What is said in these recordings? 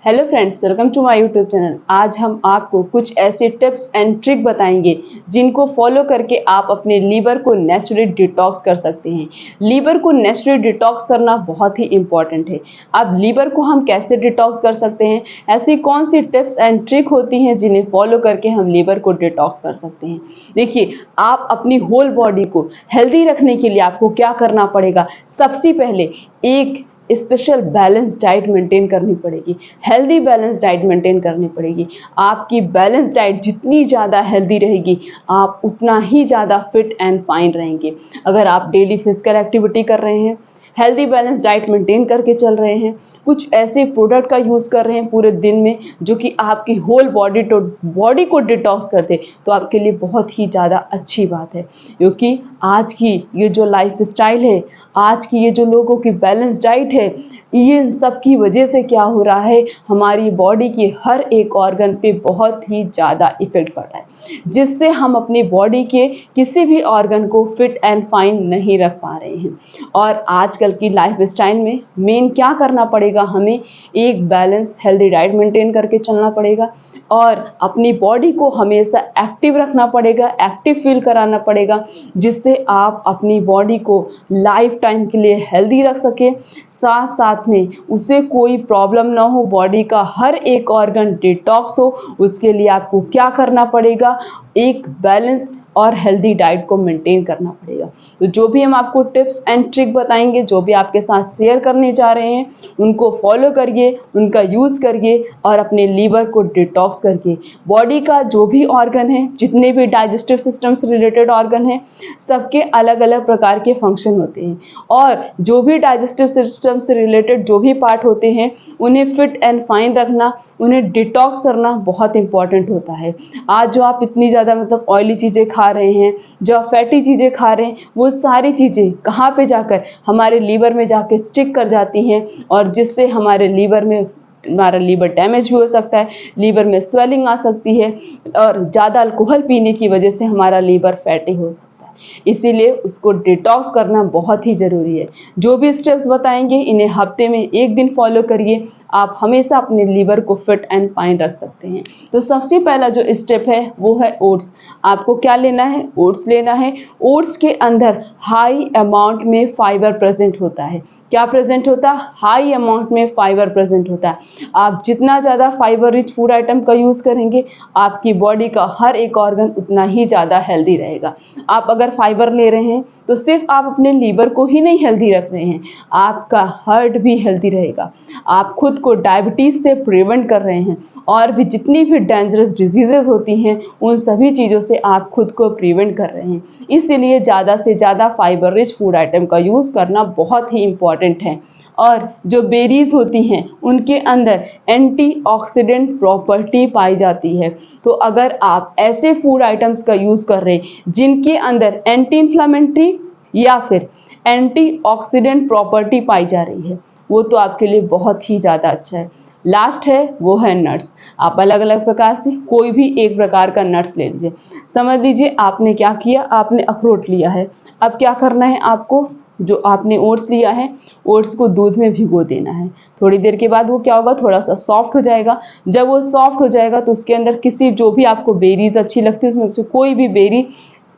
Hello friends, welcome to my YouTube channel. आज हम आपको कुछ ऐसे टिप्स एंड ट्रिक बताएंगे जिनको फॉलो करके आप अपने लीवर को नेचुरली डिटॉक्स कर सकते हैं। लीवर को नेचुरली डिटॉक्स करना बहुत ही इंपॉर्टेंट है। अब लीवर को हम कैसे डिटॉक्स कर सकते हैं, ऐसी कौन सी टिप्स एंड ट्रिक होती हैं जिन्हें फॉलो करके हम लीवर को डिटॉक्स कर सकते हैं। देखिए, आप अपनी होल बॉडी को हेल्दी रखने के लिए आपको क्या करना पड़ेगा। सबसे पहले एक स्पेशल बैलेंस डाइट मेंटेन करनी पड़ेगी, हेल्दी बैलेंस डाइट मेंटेन करनी पड़ेगी। आपकी बैलेंस डाइट जितनी ज़्यादा हेल्दी रहेगी, आप उतना ही ज़्यादा फिट एंड फाइन रहेंगे। अगर आप डेली फिजिकल एक्टिविटी कर रहे हैं, हेल्दी बैलेंस डाइट मेंटेन करके चल रहे हैं, कुछ ऐसे प्रोडक्ट का यूज़ कर रहे हैं पूरे दिन में जो कि आपकी होल बॉडी को डिटॉक्स करते, तो आपके लिए बहुत ही ज़्यादा अच्छी बात है। क्योंकि आज की ये जो लाइफ स्टाइल है, आज की ये जो लोगों की बैलेंस डाइट है, ये सब की वजह से क्या हो रहा है, हमारी बॉडी के हर एक ऑर्गन पे बहुत ही ज़्यादा इफेक्ट पड़ रहा है, जिससे हम अपनी बॉडी के किसी भी ऑर्गन को फिट एंड फाइन नहीं रख पा रहे हैं। और आजकल की लाइफ स्टाइल में मेन क्या करना पड़ेगा, हमें एक बैलेंस हेल्दी डाइट मेंटेन करके चलना पड़ेगा और अपनी बॉडी को हमेशा एक्टिव रखना पड़ेगा, एक्टिव फील कराना पड़ेगा, जिससे आप अपनी बॉडी को लाइफ टाइम के लिए हेल्दी रख सके। साथ साथ में उसे कोई प्रॉब्लम ना हो, बॉडी का हर एक ऑर्गन डिटॉक्स हो। उसके लिए आपको क्या करना पड़ेगा, एक बैलेंस और हेल्दी डाइट को मेंटेन करना पड़ेगा। तो जो भी हम आपको टिप्स एंड ट्रिक बताएंगे, जो भी आपके साथ शेयर करने जा रहे हैं, उनको फॉलो करिए, उनका यूज़ करिए और अपने लीवर को डिटॉक्स करके बॉडी का जो भी ऑर्गन है, जितने भी डाइजेस्टिव सिस्टम से रिलेटेड ऑर्गन है, सबके अलग अलग प्रकार के फंक्शन होते हैं और जो भी डाइजेस्टिव सिस्टम से रिलेटेड जो भी पार्ट होते हैं, उन्हें फिट एंड फाइन रखना, उन्हें डिटॉक्स करना बहुत इंपॉर्टेंट होता है। आज जो आप इतनी ज़्यादा ऑयली चीज़ें खा रहे हैं, जो आप फैटी चीज़ें खा रहे हैं, वो सारी चीज़ें कहाँ पे जाकर हमारे लीवर में जाके स्टिक कर जाती हैं और जिससे हमारा लीवर डैमेज भी हो सकता है, लीवर में स्वेलिंग आ सकती है और ज़्यादा अल्कोहल पीने की वजह से हमारा लीवर फैटी हो सकता है। इसीलिए उसको डिटॉक्स करना बहुत ही ज़रूरी है। जो भी स्टेप्स बताएंगे, इन्हें हफ्ते में एक दिन फॉलो करिए, आप हमेशा अपने लीवर को फिट एंड फाइन रख सकते हैं। तो सबसे पहला जो स्टेप है वो है ओट्स। आपको क्या लेना है, ओट्स लेना है। ओट्स के अंदर हाई अमाउंट में फाइबर प्रेजेंट होता है। क्या प्रेजेंट होता है, हाई अमाउंट में फाइबर प्रेजेंट होता है। आप जितना ज़्यादा फाइबर रिच फूड आइटम का यूज़ करेंगे, आपकी बॉडी का हर एक ऑर्गन उतना ही ज़्यादा हेल्दी रहेगा। आप अगर फाइबर ले रहे हैं तो सिर्फ आप अपने लीवर को ही नहीं हेल्दी रख रहे हैं, आपका हार्ट भी हेल्दी रहेगा। आप खुद को डायबिटीज़ से प्रिवेंट कर रहे हैं और भी जितनी भी डेंजरस डिजीज़ेज होती हैं, उन सभी चीज़ों से आप खुद को प्रिवेंट कर रहे हैं। इसीलिए ज़्यादा से ज़्यादा फाइबर रिच फूड आइटम का यूज़ करना बहुत ही इम्पॉर्टेंट है। और जो बेरीज़ होती हैं, उनके अंदर एंटीऑक्सीडेंट प्रॉपर्टी पाई जाती है। तो अगर आप ऐसे फूड आइटम्स का यूज़ कर रहे हैं जिनके अंदर एंटी इन्फ्लामेटरी या फिर एंटीऑक्सीडेंट प्रॉपर्टी पाई जा रही है, वो तो आपके लिए बहुत ही ज़्यादा अच्छा है। लास्ट है वो है नट्स। आप अलग अलग प्रकार से कोई भी एक प्रकार का नट्स ले लीजिए। समझ लीजिए आपने क्या किया, आपने अखरोट लिया है। अब क्या करना है आपको, जो आपने ओट्स लिया है, ओट्स को दूध में भिगो देना है। थोड़ी देर के बाद वो क्या होगा, थोड़ा सा सॉफ्ट हो जाएगा। जब वो सॉफ्ट हो जाएगा तो उसके अंदर किसी जो भी आपको बेरीज अच्छी लगती है, उसमें से कोई भी बेरी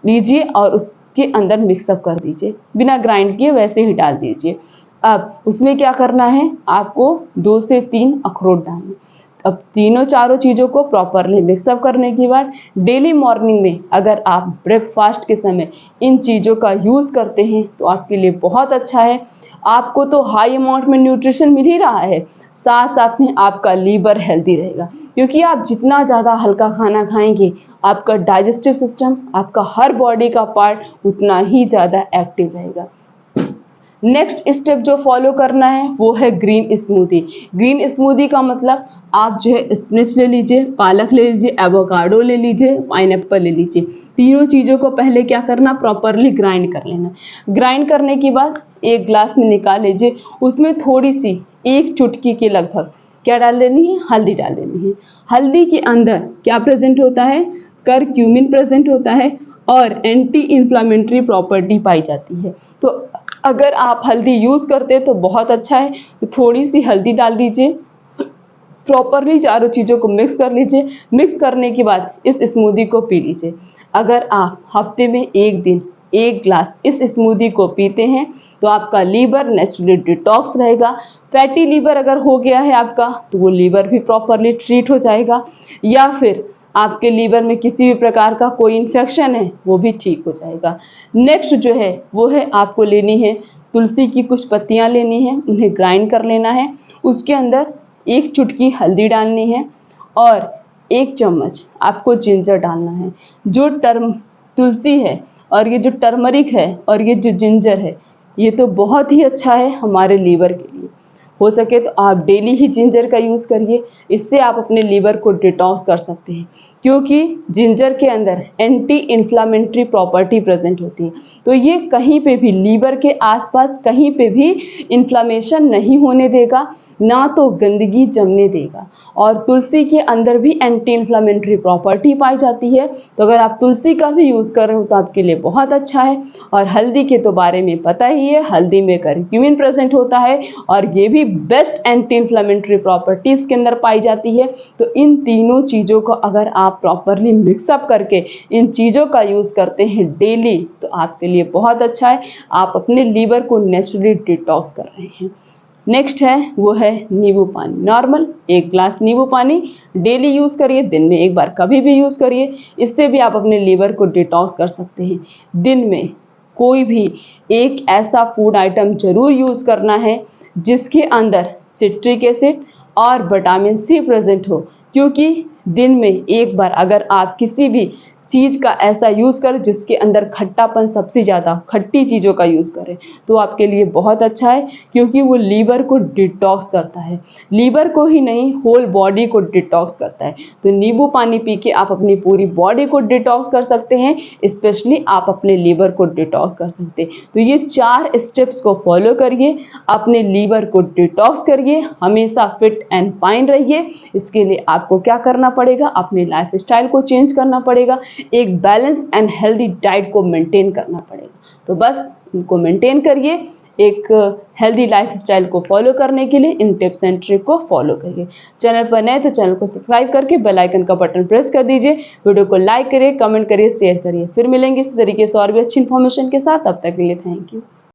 लीजिए और उसके अंदर मिक्सअप कर दीजिए, बिना ग्राइंड किए वैसे ही डाल दीजिए। अब उसमें क्या करना है, आपको 2 से 3 अखरोट डालने। अब तीनों चारों चीज़ों को प्रॉपरली मिक्सअप करने के बाद डेली मॉर्निंग में अगर आप ब्रेकफास्ट के समय इन चीज़ों का यूज़ करते हैं तो आपके लिए बहुत अच्छा है। आपको तो हाई अमाउंट में न्यूट्रिशन मिल ही रहा है, साथ साथ में आपका लीवर हेल्दी रहेगा। क्योंकि आप जितना ज़्यादा हल्का खाना खाएंगे, आपका डाइजेस्टिव सिस्टम, आपका हर बॉडी का पार्ट उतना ही ज़्यादा एक्टिव रहेगा। नेक्स्ट स्टेप जो फॉलो करना है वो है ग्रीन स्मूदी। ग्रीन स्मूदी का मतलब आप जो है स्पिनच ले लीजिए, पालक ले लीजिए, एवोकाडो ले लीजिए, पाइनएप्पल ले लीजिए। तीनों चीज़ों को पहले क्या करना, प्रॉपरली ग्राइंड कर लेना। ग्राइंड करने के बाद एक ग्लास में निकाल लीजिए। उसमें थोड़ी सी, एक चुटकी के लगभग क्या डाल देनी है, हल्दी डाल देनी है। हल्दी के अंदर क्या प्रेजेंट होता है, करक्यूमिन प्रेजेंट होता है और एंटी इन्फ्लामेटरी प्रॉपर्टी पाई जाती है। तो अगर आप हल्दी यूज़ करते हैं तो बहुत अच्छा है। तो थोड़ी सी हल्दी डाल दीजिए प्रॉपरली चारों चीज़ों को मिक्स कर लीजिए। मिक्स करने के बाद इस स्मूदी को पी लीजिए। अगर आप हफ्ते में एक दिन 1 ग्लास इस स्मूदी को पीते हैं तो आपका लीवर नेचुरली डिटॉक्स रहेगा। फैटी लीवर अगर हो गया है आपका तो वो लीवर भी प्रॉपरली ट्रीट हो जाएगा, या फिर आपके लीवर में किसी भी प्रकार का कोई इन्फेक्शन है वो भी ठीक हो जाएगा। नेक्स्ट जो है वो है आपको लेनी है तुलसी की कुछ पत्तियां लेनी है, उन्हें ग्राइंड कर लेना है। उसके अंदर 1 चुटकी हल्दी डालनी है और 1 चम्मच आपको जिंजर डालना है। जो तुलसी है और ये जो टर्मरिक है और ये जो जिंजर है ये तो बहुत ही अच्छा है हमारे लीवर के लिए। हो सके तो आप डेली ही जिंजर का यूज़ करिए, इससे आप अपने लीवर को डिटॉक्स कर सकते हैं, क्योंकि जिंजर के अंदर एंटी इन्फ्लामेटरी प्रॉपर्टी प्रेजेंट होती है। तो ये कहीं पे भी लीवर के आसपास कहीं पे भी इन्फ्लामेशन नहीं होने देगा, ना तो गंदगी जमने देगा। और तुलसी के अंदर भी एंटी इन्फ्लामेटरी प्रॉपर्टी पाई जाती है, तो अगर आप तुलसी का भी यूज़ कर रहे हो तो आपके लिए बहुत अच्छा है। और हल्दी के तो बारे में पता ही है, हल्दी में करक्यूमिन प्रेजेंट होता है और ये भी बेस्ट एंटी इन्फ्लामेटरी प्रॉपर्टीज़ के अंदर पाई जाती है। तो इन तीनों चीज़ों को अगर आप प्रॉपरली मिक्सअप करके इन चीज़ों का यूज़ करते हैं डेली तो आपके लिए बहुत अच्छा है। आप अपने लीवर को नेचुरली डिटॉक्स कर रहे हैं। नेक्स्ट है वो है नींबू पानी। नॉर्मल 1 ग्लास नींबू पानी डेली यूज़ करिए, दिन में एक बार कभी भी यूज़ करिए, इससे भी आप अपने लीवर को डिटॉक्स कर सकते हैं। दिन में कोई भी एक ऐसा फूड आइटम जरूर यूज़ करना है जिसके अंदर सिट्रिक एसिड और विटामिन सी प्रेजेंट हो, क्योंकि दिन में एक बार अगर आप किसी भी चीज़ का ऐसा यूज़ करें जिसके अंदर खट्टापन सबसे ज़्यादा खट्टी चीज़ों का यूज़ करें तो आपके लिए बहुत अच्छा है, क्योंकि वो लीवर को डिटॉक्स करता है। लीवर को ही नहीं, होल बॉडी को डिटॉक्स करता है। तो नींबू पानी पी के आप अपनी पूरी बॉडी को डिटॉक्स कर सकते हैं, स्पेशली आप अपने लीवर को डिटॉक्स कर सकते हैं। तो ये 4 स्टेप्स को फॉलो करिए, अपने लीवर को डिटॉक्स करिए, हमेशा फिट एंड फाइन रहिए। इसके लिए आपको क्या करना पड़ेगा, अपने लाइफ स्टाइल को चेंज करना पड़ेगा, एक बैलेंस एंड हेल्दी डाइट को मेंटेन करना पड़ेगा। तो बस इनको मेंटेन करिए, एक हेल्दी लाइफ स्टाइल को फॉलो करने के लिए इन टिप्स एंड ट्रिक को फॉलो करिए। चैनल पर नए तो चैनल को सब्सक्राइब करके बेल आइकन का बटन प्रेस कर दीजिए। वीडियो को लाइक करिए, कमेंट करिए, शेयर करिए। फिर मिलेंगे इस तरीके से और भी अच्छी इन्फॉर्मेशन के साथ। तब तक के लिए थैंक यू।